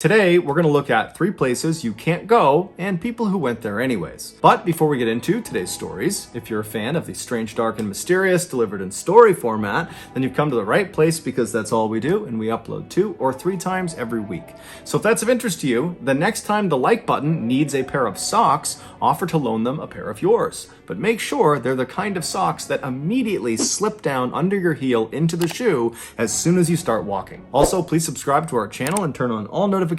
Today, we're going to look at 3 places you can't go and people who went there anyways. But before we get into today's stories, if you're a fan of the strange, dark, and mysterious delivered in story format, then you've come to the right place because that's all we do and we upload 2 or 3 times every week. So if that's of interest to you, the next time the like button needs a pair of socks, offer to loan them a pair of yours. But make sure they're the kind of socks that immediately slip down under your heel into the shoe as soon as you start walking. Also, please subscribe to our channel and turn on all notifications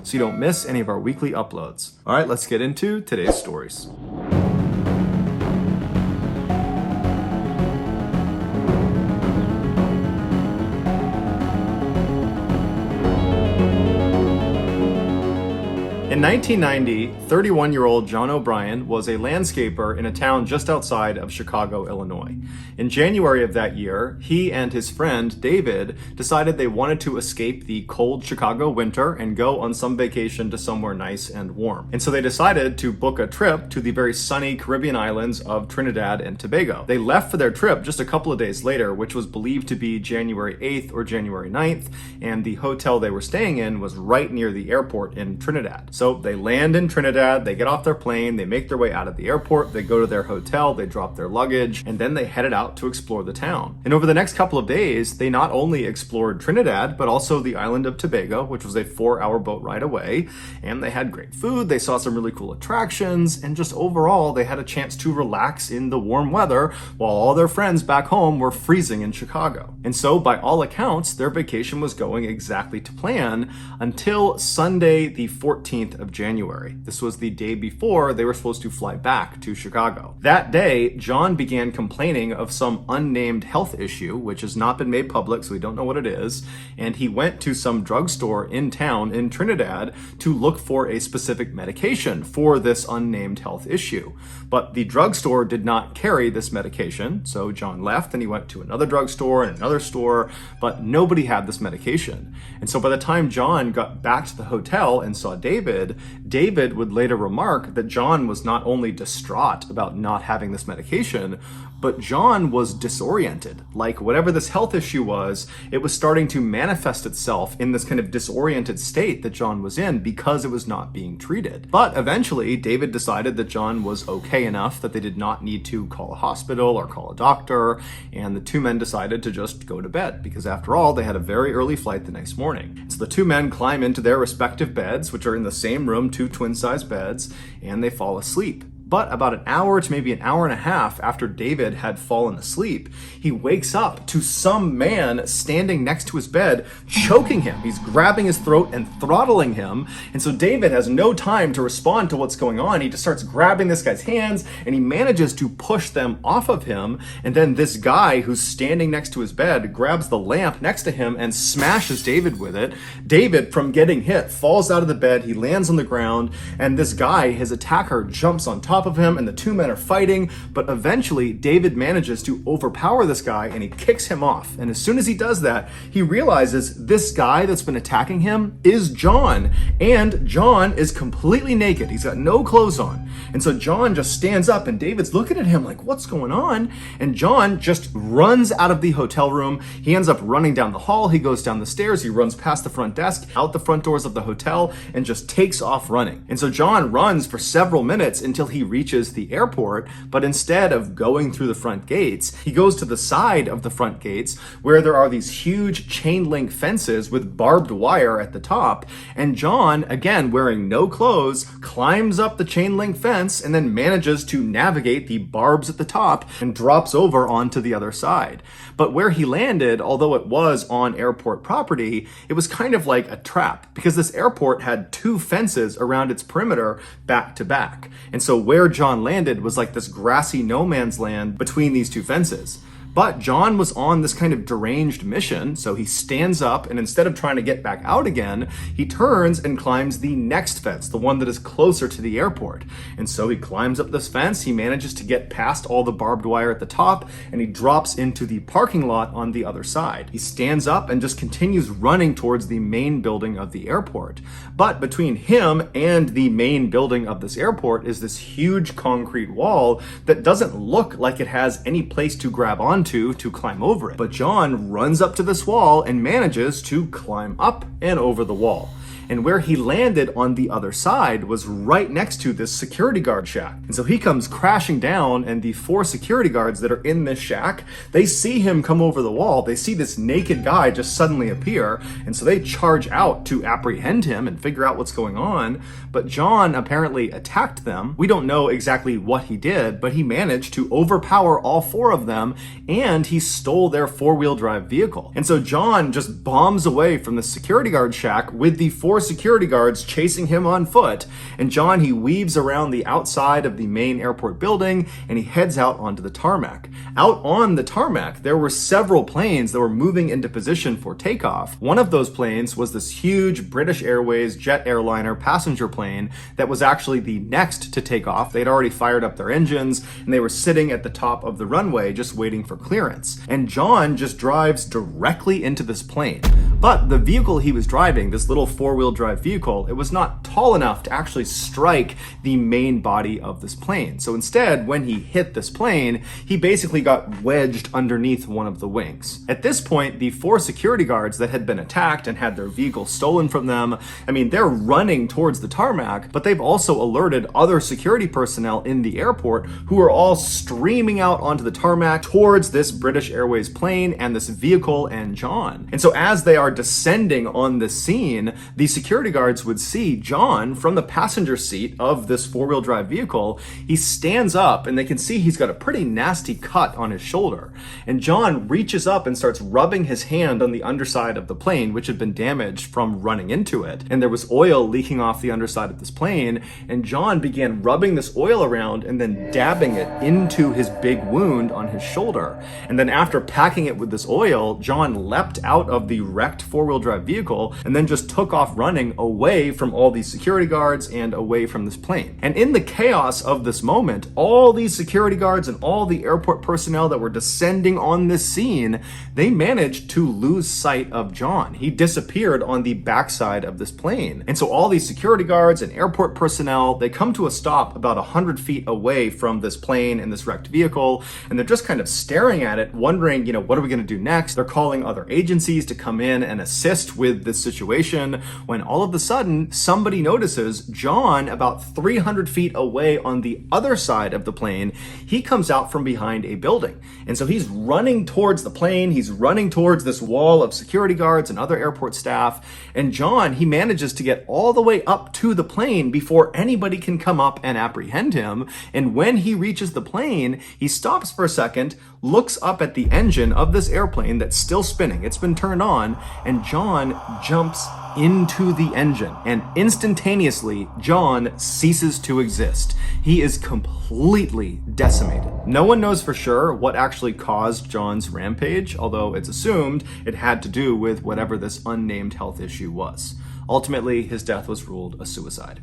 so you don't miss any of our weekly uploads. All right, let's get into today's stories. In 1990, 31-year-old John O'Brien was a landscaper in a town just outside of Chicago, Illinois. In January of that year, he and his friend David decided they wanted to escape the cold Chicago winter and go on some vacation to somewhere nice and warm. And so they decided to book a trip to the very sunny Caribbean islands of Trinidad and Tobago. They left for their trip just a couple of days later, which was believed to be January 8th or January 9th, and the hotel they were staying in was right near the airport in Trinidad. So they land in Trinidad, they get off their plane, they make their way out of the airport, they go to their hotel, they drop their luggage, and then they headed out to explore the town. And over the next couple of days, they not only explored Trinidad, but also the island of Tobago, which was a 4-hour boat ride away. And they had great food, they saw some really cool attractions, and just overall, they had a chance to relax in the warm weather while all their friends back home were freezing in Chicago. And so, by all accounts, their vacation was going exactly to plan until Sunday, the 14th of January. This was the day before they were supposed to fly back to Chicago. That day, John began complaining of some unnamed health issue, which has not been made public, so we don't know what it is, and he went to some drugstore in town in Trinidad to look for a specific medication for this unnamed health issue. But the drugstore did not carry this medication, so John left and he went to another drugstore and another store, but nobody had this medication. And so by the time John got back to the hotel and saw David would later remark that John was not only distraught about not having this medication, but John was disoriented. Like whatever this health issue was, it was starting to manifest itself in this kind of disoriented state that John was in because it was not being treated. But eventually, David decided that John was okay enough that they did not need to call a hospital or call a doctor, and the 2 men decided to just go to bed because after all, they had a very early flight the next morning. So the 2 men climb into their respective beds, which are in the same room, 2 twin-size beds, and they fall asleep. But about an hour to maybe an hour and a half after David had fallen asleep, he wakes up to some man standing next to his bed, choking him. He's grabbing his throat and throttling him. And so David has no time to respond to what's going on. He just starts grabbing this guy's hands and he manages to push them off of him. And then this guy who's standing next to his bed grabs the lamp next to him and smashes David with it. David, from getting hit, falls out of the bed. He lands on the ground, and this guy, his attacker, jumps on top of him, and the 2 men are fighting, but eventually David manages to overpower this guy and he kicks him off. And as soon as he does that, he realizes this guy that's been attacking him is John, and John is completely naked. He's got no clothes on. And so John just stands up and David's looking at him like, what's going on? And John just runs out of the hotel room. He ends up running down the hall. He goes down the stairs. He runs past the front desk, out the front doors of the hotel, and just takes off running. And so John runs for several minutes until he reaches the airport, but instead of going through the front gates, he goes to the side of the front gates where there are these huge chain link fences with barbed wire at the top. And John, again wearing no clothes, climbs up the chain link fence and then manages to navigate the barbs at the top and drops over onto the other side. But where he landed, although it was on airport property, it was kind of like a trap because this airport had 2 fences around its perimeter back to back. And so where John landed was like this grassy no man's land between these 2 fences. But John was on this kind of deranged mission, so he stands up and instead of trying to get back out again, he turns and climbs the next fence, the one that is closer to the airport. And so he climbs up this fence, he manages to get past all the barbed wire at the top, and he drops into the parking lot on the other side. He stands up and just continues running towards the main building of the airport. But between him and the main building of this airport is this huge concrete wall that doesn't look like it has any place to grab onto to climb over it. But John runs up to this wall and manages to climb up and over the wall. And where he landed on the other side was right next to this security guard shack. And so he comes crashing down, and the 4 security guards that are in this shack, they see him come over the wall. They see this naked guy just suddenly appear, and so they charge out to apprehend him and figure out what's going on. But John apparently attacked them. We don't know exactly what he did, but he managed to overpower all 4 of them, and he stole their 4-wheel drive vehicle. And so John just bombs away from the security guard shack with the 4 security guards chasing him on foot. And John, he weaves around the outside of the main airport building, and he heads out onto the tarmac. Out on the tarmac, there were several planes that were moving into position for takeoff. One of those planes was this huge British Airways jet airliner passenger plane that was actually the next to take off. They'd already fired up their engines, and they were sitting at the top of the runway just waiting for clearance. And John just drives directly into this plane. But the vehicle he was driving, this little 4-wheel drive vehicle, it was not tall enough to actually strike the main body of this plane. So instead, when he hit this plane, he basically got wedged underneath one of the wings. At this point, the 4 security guards that had been attacked and had their vehicle stolen from them, I mean, they're running towards the tarmac, but they've also alerted other security personnel in the airport who are all streaming out onto the tarmac towards this British Airways plane and this vehicle and John. And so as they are descending on the scene, the security guards would see John from the passenger seat of this 4-wheel drive vehicle. He stands up, and they can see he's got a pretty nasty cut on his shoulder. And John reaches up and starts rubbing his hand on the underside of the plane, which had been damaged from running into it. And there was oil leaking off the underside of this plane, and John began rubbing this oil around and then dabbing it into his big wound on his shoulder. And then after packing it with this oil, John leapt out of the wrecked 4-wheel drive vehicle and then just took off running away from all these security guards and away from this plane. And in the chaos of this moment, all these security guards and all the airport personnel that were descending on this scene, they managed to lose sight of John. He disappeared on the backside of this plane. And so all these security guards and airport personnel, they come to a stop about 100 feet away from this plane and this wrecked vehicle, and they're just kind of staring at it, wondering, what are we going to do next? They're calling other agencies to come in and assist with this situation, when all of a sudden, somebody notices John about 300 feet away on the other side of the plane. He comes out from behind a building. And so he's running towards the plane, he's running towards this wall of security guards and other airport staff, and John, he manages to get all the way up to the plane before anybody can come up and apprehend him. And when he reaches the plane, he stops for a second, looks up at the engine of this airplane that's still spinning. It's been turned on, and John jumps into the engine, and instantaneously John ceases to exist. He is completely decimated. No one knows for sure what actually caused John's rampage, although it's assumed it had to do with whatever this unnamed health issue was. Ultimately, his death was ruled a suicide.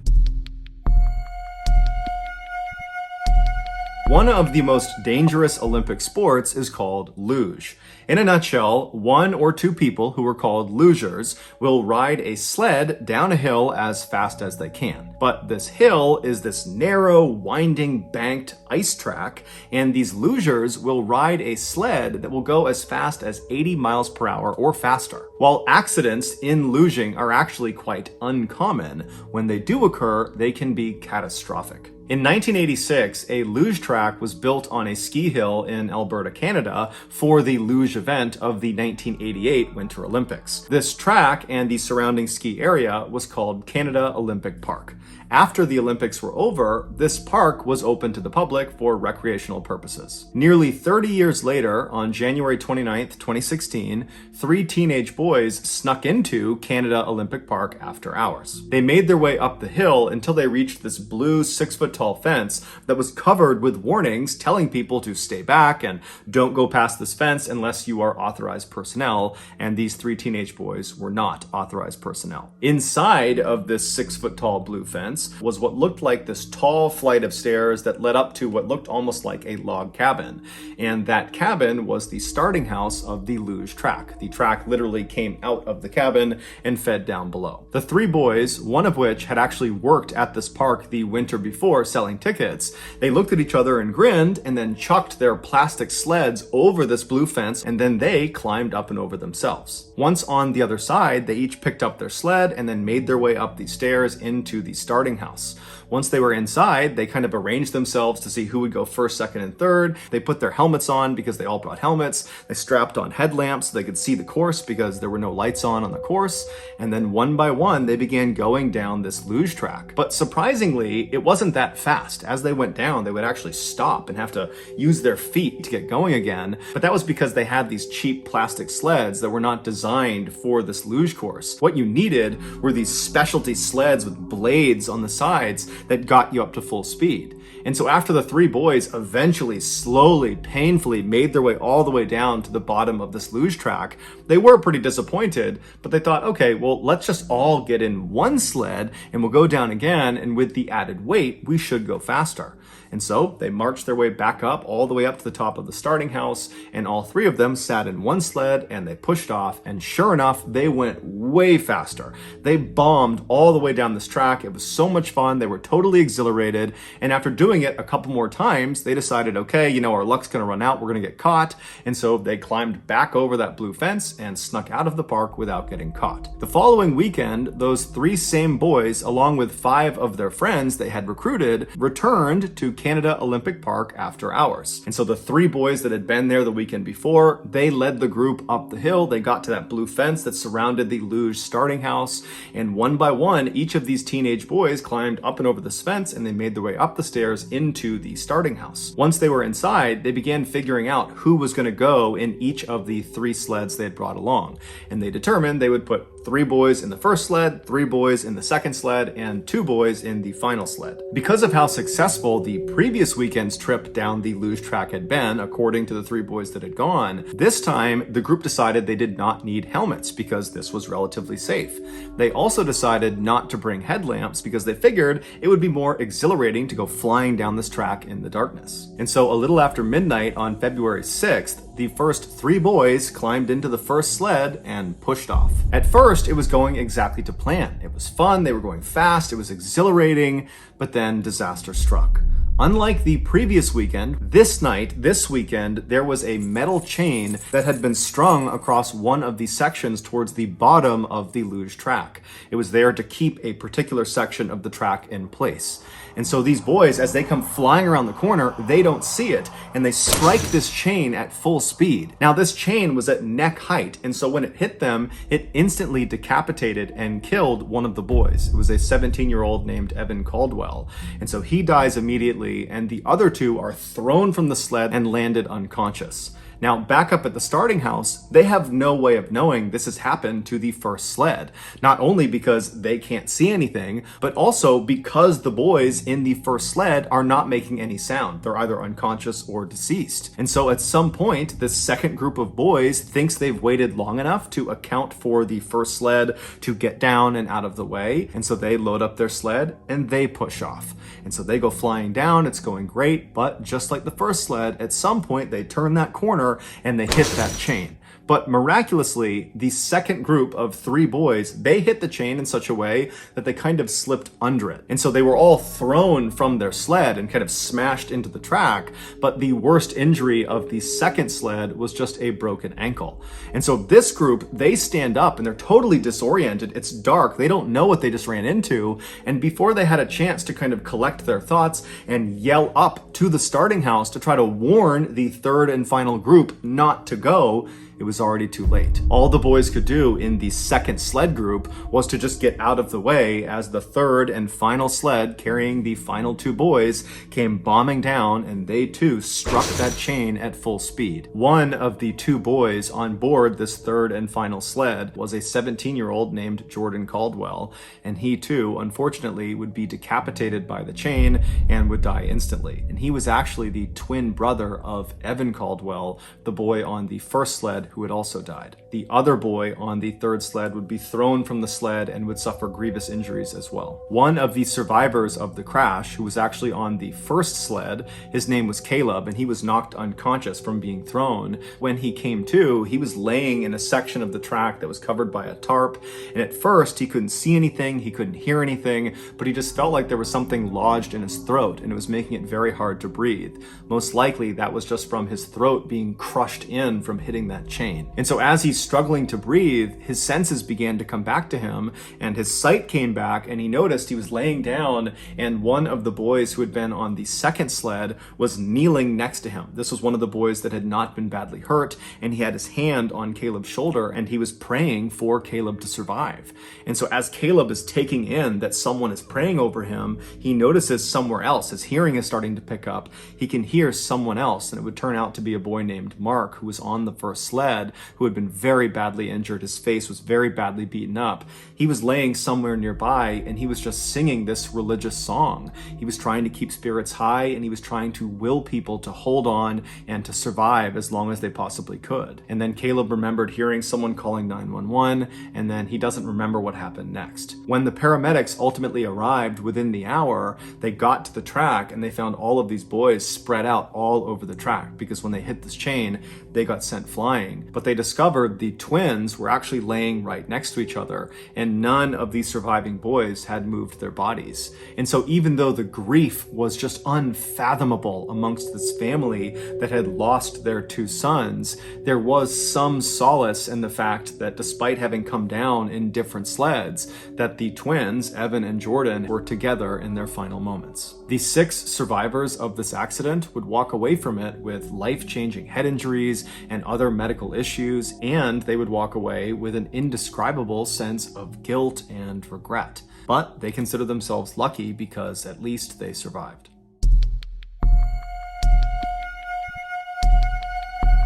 One of the most dangerous Olympic sports is called luge. In a nutshell, 1 or 2 people who are called lugers will ride a sled down a hill as fast as they can. But this hill is this narrow, winding, banked ice track, and these lugers will ride a sled that will go as fast as 80 miles per hour or faster. While accidents in luging are actually quite uncommon, when they do occur, they can be catastrophic. In 1986, a luge track was built on a ski hill in Alberta, Canada, for the luge event of the 1988 Winter Olympics. This track and the surrounding ski area was called Canada Olympic Park. After the Olympics were over, this park was open to the public for recreational purposes. Nearly 30 years later, on January 29, 2016, 3 teenage boys snuck into Canada Olympic Park after hours. They made their way up the hill until they reached this blue 6-foot-tall fence that was covered with warnings telling people to stay back and don't go past this fence unless you are authorized personnel, and these 3 teenage boys were not authorized personnel. Inside of this 6-foot-tall blue fence was what looked like this tall flight of stairs that led up to what looked almost like a log cabin. And that cabin was the starting house of the luge track. The track literally came out of the cabin and fed down below. The 3 boys, one of which had actually worked at this park the winter before selling tickets, they looked at each other and grinned and then chucked their plastic sleds over this blue fence, and then they climbed up and over themselves. Once on the other side, they each picked up their sled and then made their way up the stairs into the starting house. Once they were inside, they kind of arranged themselves to see who would go first, second, and third. They put their helmets on because they all brought helmets. They strapped on headlamps so they could see the course because there were no lights on the course. And then one by one, they began going down this luge track. But surprisingly, it wasn't that fast. As they went down, they would actually stop and have to use their feet to get going again. But that was because they had these cheap plastic sleds that were not designed for this luge course. What you needed were these specialty sleds with blades on the sides that got you up to full speed. And so after the three boys eventually, slowly, painfully made their way all the way down to the bottom of this luge track, they were pretty disappointed, but they thought, okay, well, let's just all get in one sled and we'll go down again, and with the added weight, we should go faster. And so they marched their way back up, all the way up to the top of the starting house, and all three of them sat in one sled and they pushed off, and sure enough, they went way faster. They bombed all the way down this track. It was so much fun. They were totally exhilarated, and after doing it a couple more times, they decided, okay, our luck's gonna run out, we're gonna get caught, and so they climbed back over that blue fence and snuck out of the park without getting caught. The following weekend, those three same boys, along with 5 of their friends they had recruited, returned to Canada Olympic Park after hours. And so the 3 boys that had been there the weekend before, they led the group up the hill. They got to that blue fence that surrounded the luge starting house, and one by one, each of these teenage boys climbed up and over this fence, and they made their way up the stairs into the starting house. Once they were inside, they began figuring out who was going to go in each of the 3 sleds they had brought along. And they determined they would put 3 boys in the first sled, 3 boys in the second sled, and 2 boys in the final sled. Because of how successful the previous weekend's trip down the luge track had been, according to the 3 boys that had gone, this time the group decided they did not need helmets because this was relatively safe. They also decided not to bring headlamps because they figured it would be more exhilarating to go flying down this track in the darkness. And so a little after midnight on February 6th, the first 3 boys climbed into the first sled and pushed off. At first, it was going exactly to plan. It was fun, they were going fast, it was exhilarating, but then disaster struck. Unlike the previous weekend, this weekend, there was a metal chain that had been strung across one of the sections towards the bottom of the luge track. It was there to keep a particular section of the track in place. And so these boys, as they come flying around the corner, they don't see it, and they strike this chain at full speed. Now, this chain was at neck height, and so when it hit them, it instantly decapitated and killed one of the boys. It was a 17-year-old named Evan Caldwell. And so he dies immediately, and the other 2 are thrown from the sled and landed unconscious. Now, back up at the starting house, they have no way of knowing this has happened to the first sled. Not only because they can't see anything, but also because the boys in the first sled are not making any sound. They're either unconscious or deceased. And so at some point, this second group of boys thinks they've waited long enough to account for the first sled to get down and out of the way. And so they load up their sled and they push off. And so they go flying down, it's going great, but just like the first sled, at some point they turn that corner and they hit that chain. But miraculously, the second group of 3 boys, they hit the chain in such a way that they kind of slipped under it. And so they were all thrown from their sled and kind of smashed into the track. But the worst injury of the second sled was just a broken ankle. And so this group, they stand up and they're totally disoriented. It's dark. They don't know what they just ran into. And before they had a chance to kind of collect their thoughts and yell up to the starting house to try to warn the third and final group not to go, it was already too late. All the boys could do in the second sled group was to just get out of the way as the third and final sled carrying the final 2 boys came bombing down, and they too struck that chain at full speed. One of the 2 boys on board this third and final sled was a 17-year-old named Jordan Caldwell, and he too, unfortunately, would be decapitated by the chain and would die instantly. And he was actually the twin brother of Evan Caldwell, the boy on the first sled sled who had also died. The other boy on the third sled would be thrown from the sled and would suffer grievous injuries as well. One of the survivors of the crash, who was actually on the first sled, his name was Caleb, and he was knocked unconscious from being thrown. When he came to, he was laying in a section of the track that was covered by a tarp, and at first he couldn't see anything, he couldn't hear anything, but he just felt like there was something lodged in his throat, and it was making it very hard to breathe. Most likely that was just from his throat being crushed in from hitting that chain. And so as he's struggling to breathe, his senses began to come back to him, and his sight came back, and he noticed he was laying down, and one of the boys who had been on the second sled was kneeling next to him. This was one of the boys that had not been badly hurt, and he had his hand on Caleb's shoulder, and he was praying for Caleb to survive. And so as Caleb is taking in that someone is praying over him, he notices somewhere else, his hearing is starting to pick up, he can hear someone else, and it would turn out to be a boy named Mark, who was on the first sled, who had been very badly injured. His face was very badly beaten up. He was laying somewhere nearby, and he was just singing this religious song. He was trying to keep spirits high, and he was trying to will people to hold on and to survive as long as they possibly could. And then Caleb remembered hearing someone calling 911, and then he doesn't remember what happened next. When the paramedics ultimately arrived within the hour, they got to the track and they found all of these boys spread out all over the track, because when they hit this chain, they got sent flying. But they discovered the twins were actually laying right next to each other, and none of these surviving boys had moved their bodies. And so even though the grief was just unfathomable amongst this family that had lost their two sons, there was some solace in the fact that despite having come down in different sleds, that the twins, Evan and Jordan, were together in their final moments. The 6 survivors of this accident would walk away from it with life-changing head injuries and other medical issues, and they would walk away with an indescribable sense of guilt and regret. But they consider themselves lucky because at least they survived.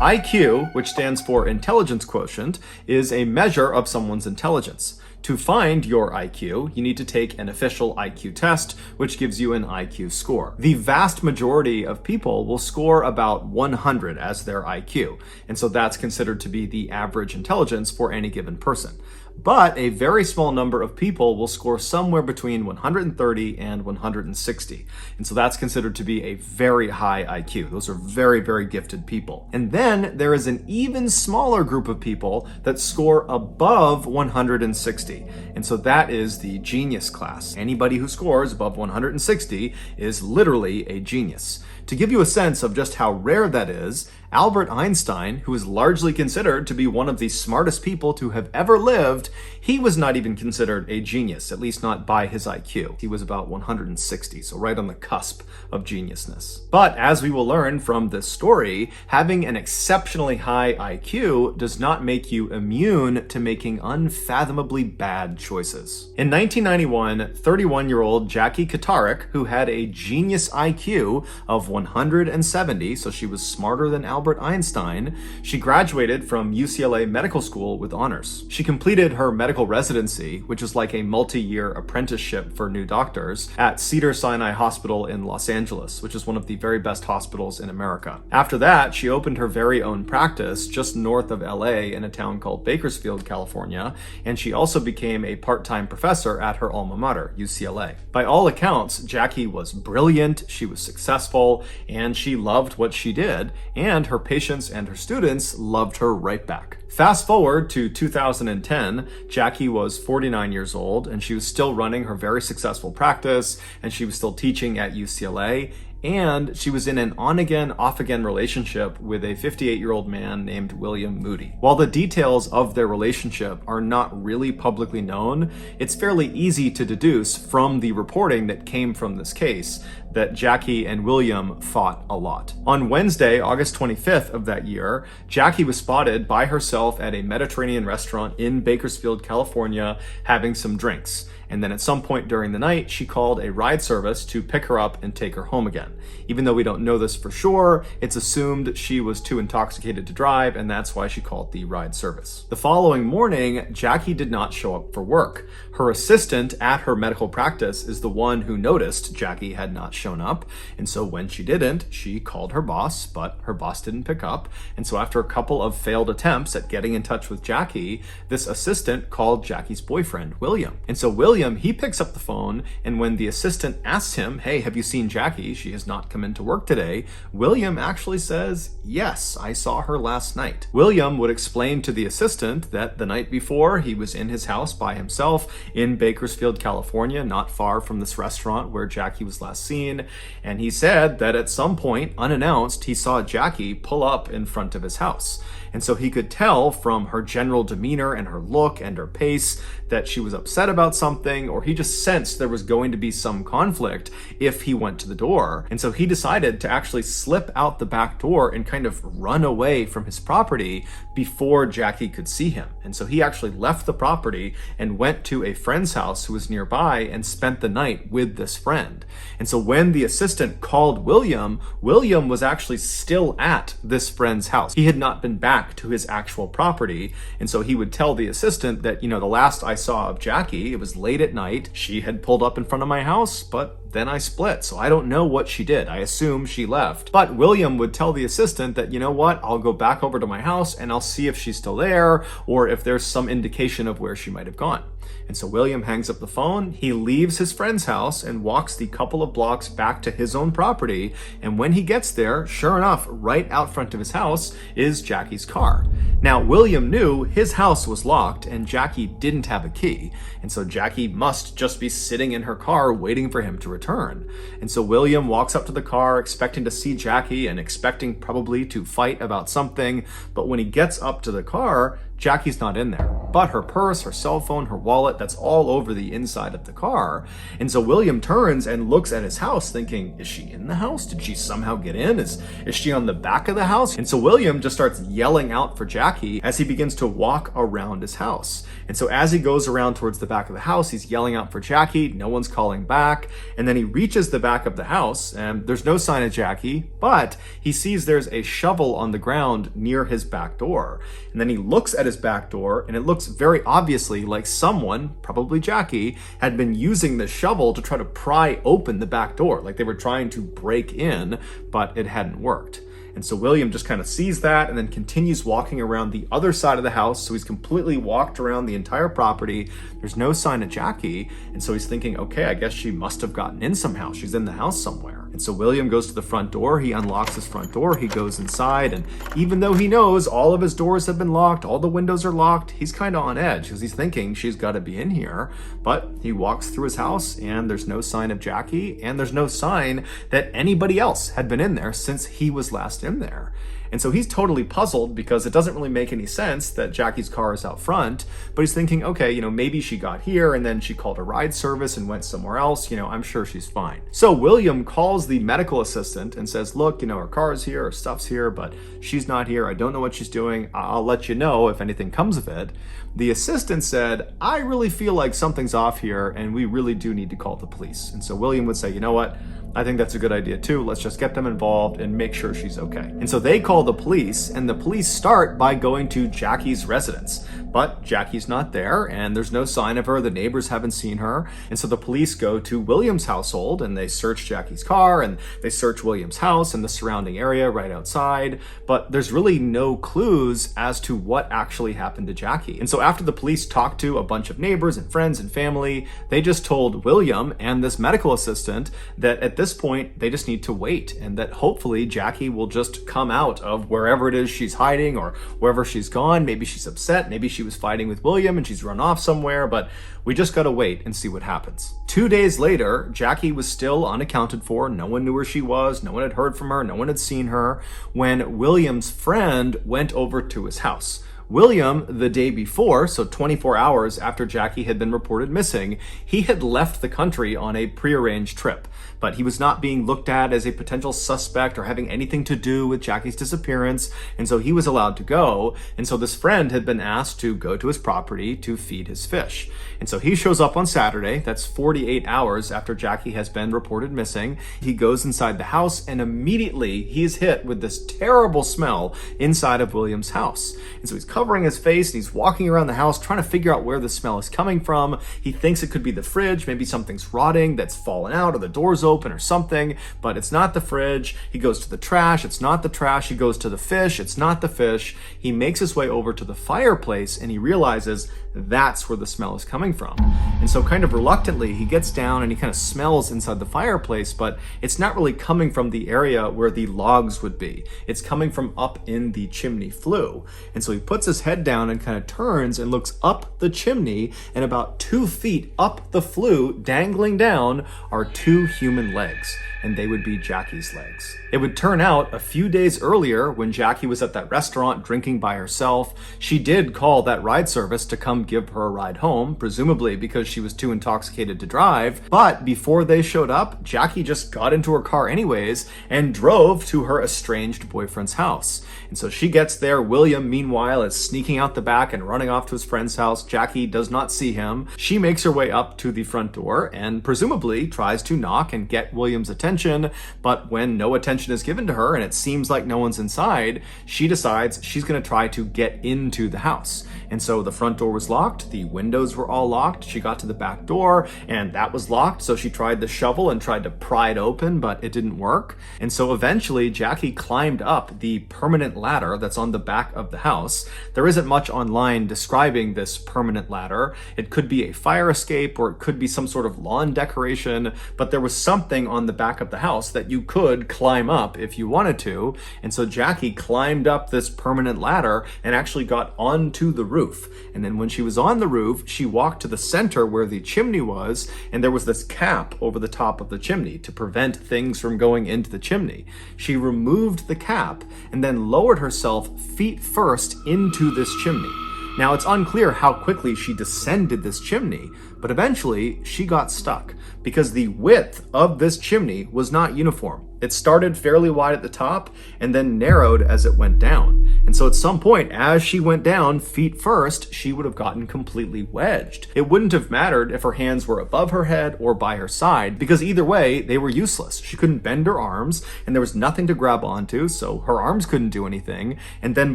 IQ, which stands for intelligence quotient, is a measure of someone's intelligence. To find your IQ, you need to take an official IQ test, which gives you an IQ score. The vast majority of people will score about 100 as their IQ, and so that's considered to be the average intelligence for any given person. But a very small number of people will score somewhere between 130 and 160. And so that's considered to be a very high IQ. Those are very, very gifted people. And then there is an even smaller group of people that score above 160. And so that is the genius class. Anybody who scores above 160 is literally a genius. To give you a sense of just how rare that is, Albert Einstein, who is largely considered to be one of the smartest people to have ever lived, he was not even considered a genius, at least not by his IQ. He was about 160, so right on the cusp of geniusness. But as we will learn from this story, having an exceptionally high IQ does not make you immune to making unfathomably bad choices. In 1991, 31-year-old Jackie Katarik, who had a genius IQ of 170, so she was smarter than Albert Einstein, she graduated from UCLA Medical School with honors. She completed her medical residency, which is like a multi-year apprenticeship for new doctors, at Cedars-Sinai Hospital in Los Angeles, which is one of the very best hospitals in America. After that, she opened her very own practice just north of LA in a town called Bakersfield, California, and she also became a part-time professor at her alma mater, UCLA. By all accounts, Jackie was brilliant, she was successful, and she loved what she did, and her patients and her students loved her right back. Fast forward to 2010, Jackie was 49 years old, and she was still running her very successful practice, and she was still teaching at UCLA, and she was in an on-again, off-again relationship with a 58-year-old man named William Moody. While the details of their relationship are not really publicly known, it's fairly easy to deduce from the reporting that came from this case that Jackie and William fought a lot. On Wednesday, August 25th of that year, Jackie was spotted by herself at a Mediterranean restaurant in Bakersfield, California, having some drinks. And then at some point during the night, she called a ride service to pick her up and take her home again. Even though we don't know this for sure, it's assumed she was too intoxicated to drive, and that's why she called the ride service. The following morning, Jackie did not show up for work. Her assistant at her medical practice is the one who noticed Jackie had not shown up, and so when she didn't, she called her boss, but her boss didn't pick up. And so after a couple of failed attempts at getting in touch with Jackie, this assistant called Jackie's boyfriend, William. And so William, he picks up the phone, and when the assistant asks him, hey, have you seen Jackie? She has not come into work today. William actually says, yes, I saw her last night. William would explain to the assistant that the night before he was in his house by himself in Bakersfield, California, not far from this restaurant where Jackie was last seen. And he said that at some point, unannounced, he saw Jackie pull up in front of his house. And so he could tell from her general demeanor and her look and her pace that she was upset about something, or he just sensed there was going to be some conflict if he went to the door. And so he decided to actually slip out the back door and kind of run away from his property before Jackie could see him. And so he actually left the property and went to a friend's house who was nearby and spent the night with this friend. And so when the assistant called William, William was actually still at this friend's house. He had not been back to his actual property. And so he would tell the assistant that, the last I saw of Jackie, it was late at night. She had pulled up in front of my house, but then I split. So I don't know what she did. I assume she left. But William would tell the assistant that, you know what, I'll go back over to my house and I'll see if she's still there or if there's some indication of where she might have gone. And so William hangs up the phone, he leaves his friend's house and walks the couple of blocks back to his own property. And when he gets there, sure enough, right out front of his house is Jackie's car. Now, William knew his house was locked and Jackie didn't have a key. And so Jackie must just be sitting in her car waiting for him to return. And so William walks up to the car expecting to see Jackie and expecting probably to fight about something. But when he gets up to the car, Jackie's not in there, but her purse, her cell phone, her wallet, that's all over the inside of the car. And so William turns and looks at his house thinking, is she in the house? Did she somehow get in? Is she on the back of the house? And so William just starts yelling out for Jackie as he begins to walk around his house. And so as he goes around towards the back of the house, he's yelling out for Jackie. No one's calling back. And then he reaches the back of the house and there's no sign of Jackie, but he sees there's a shovel on the ground near his back door. And then he looks at his back door and it looks very obviously like someone, probably Jackie, had been using the shovel to try to pry open the back door. Like they were trying to break in, but it hadn't worked. And so William just kind of sees that and then continues walking around the other side of the house. So he's completely walked around the entire property. There's no sign of Jackie. And so he's thinking, okay, I guess she must have gotten in somehow. She's in the house somewhere. And so William goes to the front door. He unlocks his front door. He goes inside. And even though he knows all of his doors have been locked, all the windows are locked, he's kind of on edge because he's thinking she's got to be in here. But he walks through his house and there's no sign of Jackie. And there's no sign that anybody else had been in there since he was last in there. And so he's totally puzzled because it doesn't really make any sense that Jackie's car is out front, but he's thinking, okay, maybe she got here and then she called a ride service and went somewhere else. I'm sure she's fine. So William calls the medical assistant and says, look, her car is here, her stuff's here, but she's not here. I don't know what she's doing. I'll let you know if anything comes of it. The assistant said, I really feel like something's off here and we really do need to call the police. And so William would say, you know what? I think that's a good idea too. Let's just get them involved and make sure she's okay. And so they call the police, and the police start by going to Jackie's residence. But Jackie's not there, and there's no sign of her. The neighbors haven't seen her. And so the police go to William's household, and they search Jackie's car, and they search William's house and the surrounding area right outside. But there's really no clues as to what actually happened to Jackie. And so after the police talked to a bunch of neighbors and friends and family, they just told William and this medical assistant that at this point, they just need to wait, and that hopefully Jackie will just come out of wherever it is she's hiding or wherever she's gone. Maybe she's upset. Maybe she was fighting with William and she's run off somewhere, but we just got to wait and see what happens. 2 days later, Jackie was still unaccounted for. No one knew where she was. No one had heard from her. No one had seen her when William's friend went over to his house. William, the day before, so 24 hours after Jackie had been reported missing, he had left the country on a prearranged trip. but he was not being looked at as a potential suspect or having anything to do with Jackie's disappearance, and so he was allowed to go. And so this friend had been asked to go to his property to feed his fish. And so he shows up on Saturday, that's 48 hours after Jackie has been reported missing. He goes inside the house, and immediately he is hit with this terrible smell inside of William's house. And so he's covering his face and he's walking around the house trying to figure out where the smell is coming from. He thinks it could be the fridge, maybe something's rotting that's fallen out or the door's open or something, but it's not the fridge. He goes to the trash, it's not the trash. He goes to the fish, it's not the fish. He makes his way over to the fireplace and he realizes that's where the smell is coming from. And so kind of reluctantly, he gets down and he kind of smells inside the fireplace, but it's not really coming from the area where the logs would be. It's coming from up in the chimney flue. And so he puts his head down and kind of turns and looks up the chimney, and about 2 feet up the flue, dangling down, are 2 human legs. And they would be Jackie's legs. It would turn out a few days earlier, when Jackie was at that restaurant drinking by herself, she did call that ride service to come give her a ride home, presumably because she was too intoxicated to drive. But before they showed up, Jackie just got into her car anyways and drove to her estranged boyfriend's house. And so she gets there. William, meanwhile, is sneaking out the back and running off to his friend's house. Jackie does not see him. She makes her way up to the front door and presumably tries to knock and get William's attention. But when no attention is given to her and it seems like no one's inside, she decides she's going to try to get into the house. And so the front door was locked, the windows were all locked. She got to the back door and that was locked. So she tried the shovel and tried to pry it open, but it didn't work. And so eventually Jackie climbed up the permanent ladder that's on the back of the house. There isn't much online describing this permanent ladder. It could be a fire escape or it could be some sort of lawn decoration, but there was something on the back of the house that you could climb up if you wanted to. And so Jackie climbed up this permanent ladder and actually got onto the roof. And then when she was on the roof, she walked to the center where the chimney was, and there was this cap over the top of the chimney to prevent things from going into the chimney. She removed the cap and then lowered herself feet first into this chimney. Now, it's unclear how quickly she descended this chimney, but eventually she got stuck because the width of this chimney was not uniform. It started fairly wide at the top and then narrowed as it went down. And so at some point, as she went down feet first, she would have gotten completely wedged. It wouldn't have mattered if her hands were above her head or by her side, because either way, they were useless. She couldn't bend her arms and there was nothing to grab onto, so her arms couldn't do anything. And then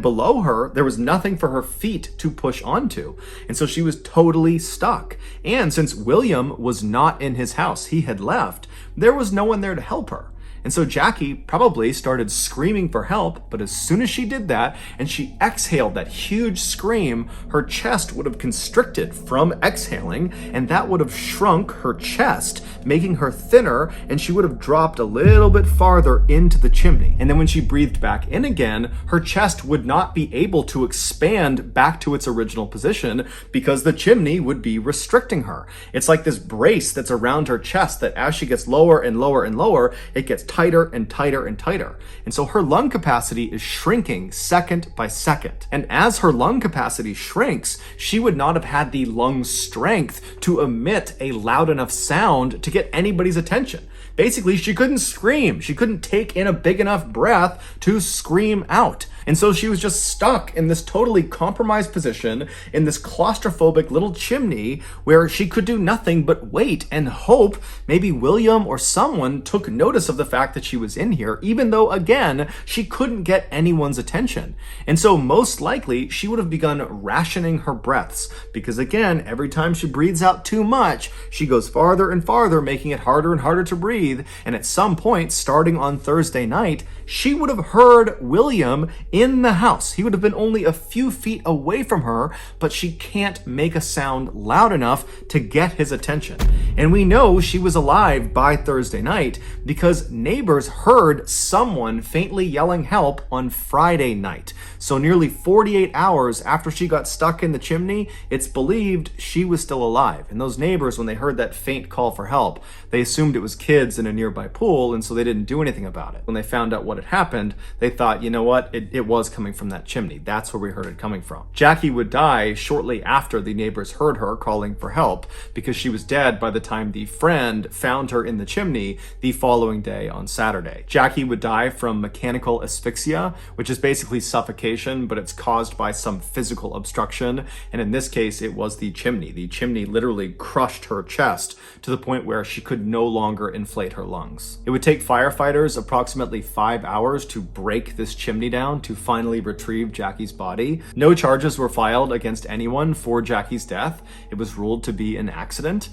below her, there was nothing for her feet to push onto. And so she was totally stuck. And since William was not in his house, he had left, there was no one there to help her. And so Jackie probably started screaming for help, but as soon as she did that and she exhaled that huge scream, her chest would have constricted from exhaling, and that would have shrunk her chest, making her thinner, and she would have dropped a little bit farther into the chimney. And then when she breathed back in again, her chest would not be able to expand back to its original position because the chimney would be restricting her. It's like this brace that's around her chest that as she gets lower and lower and lower, it gets tighter and tighter and tighter. And so her lung capacity is shrinking second by second. And as her lung capacity shrinks, she would not have had the lung strength to emit a loud enough sound to get anybody's attention. Basically, she couldn't scream. She couldn't take in a big enough breath to scream out. And so she was just stuck in this totally compromised position in this claustrophobic little chimney where she could do nothing but wait and hope maybe William or someone took notice of the fact that she was in here, even though, again, she couldn't get anyone's attention. And so most likely she would have begun rationing her breaths because, again, every time she breathes out too much, she goes farther and farther, making it harder and harder to breathe. And at some point, starting on Thursday night, she would have heard William in the house. He would have been only a few feet away from her, but she can't make a sound loud enough to get his attention. And we know she was alive by Thursday night because neighbors heard someone faintly yelling help on Friday night. So nearly 48 hours after she got stuck in the chimney, it's believed she was still alive. And those neighbors, when they heard that faint call for help, they assumed it was kids in a nearby pool, and so they didn't do anything about it. When they found out what had happened, they thought, you know what, it was coming from that chimney. That's where we heard it coming from. Jackie would die shortly after the neighbors heard her calling for help because she was dead by the time the friend found her in the chimney the following day on Saturday. Jackie would die from mechanical asphyxia, which is basically suffocation, but it's caused by some physical obstruction. And in this case, it was the chimney. The chimney literally crushed her chest to the point where she could no longer inflate her lungs. It would take firefighters approximately 5 hours to break this chimney down to finally retrieve Jackie's body. No charges were filed against anyone for Jackie's death. It was ruled to be an accident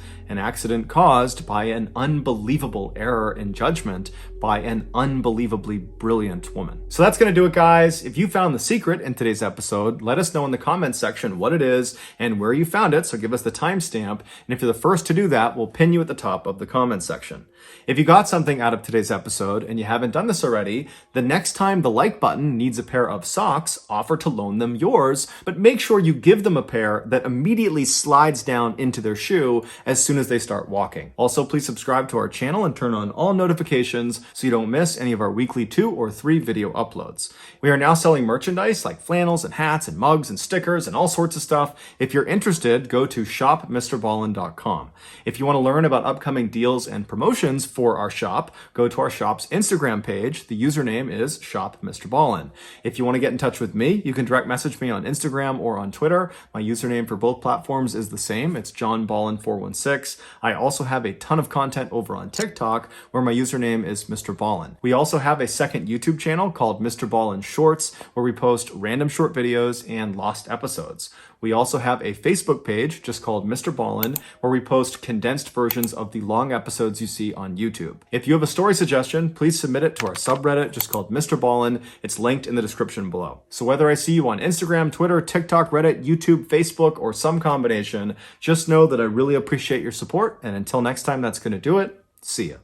caused by an unbelievable error in judgment by an unbelievably brilliant woman. So that's going to do it, guys. If you found the secret in today's episode, let us know in the comments section what it is and where you found it, so give us the timestamp. And if you're the first to do that, we'll pin you at the top of the comment section. If you got something out of today's episode and you haven't done this already, the next time the like button needs a pair of socks, offer to loan them yours, but make sure you give them a pair that immediately slides down into their shoe as soon as they start walking. Also, please subscribe to our channel and turn on all notifications so you don't miss any of our weekly 2 or 3 video uploads. We are now selling merchandise like flannels and hats and mugs and stickers and all sorts of stuff. If you're interested, go to shopmrballin.com. If you want to learn about upcoming deals and promotions for our shop, go to our shop's Instagram page. The username is shopmrballin. If you want to get in touch with me, you can direct message me on Instagram or on Twitter. My username for both platforms is the same. It's johnballin416. I also have a ton of content over on TikTok where my username is Mr. Ballin. We also have a second YouTube channel called Mr. Ballin Shorts where we post random short videos and lost episodes. We also have a Facebook page just called Mr. Ballin where we post condensed versions of the long episodes you see on YouTube. If you have a story suggestion, please submit it to our subreddit just called Mr. Ballin. It's linked in the description below. So whether I see you on Instagram, Twitter, TikTok, Reddit, YouTube, Facebook, or some combination, just know that I really appreciate your support. And until next time, that's going to do it. See ya.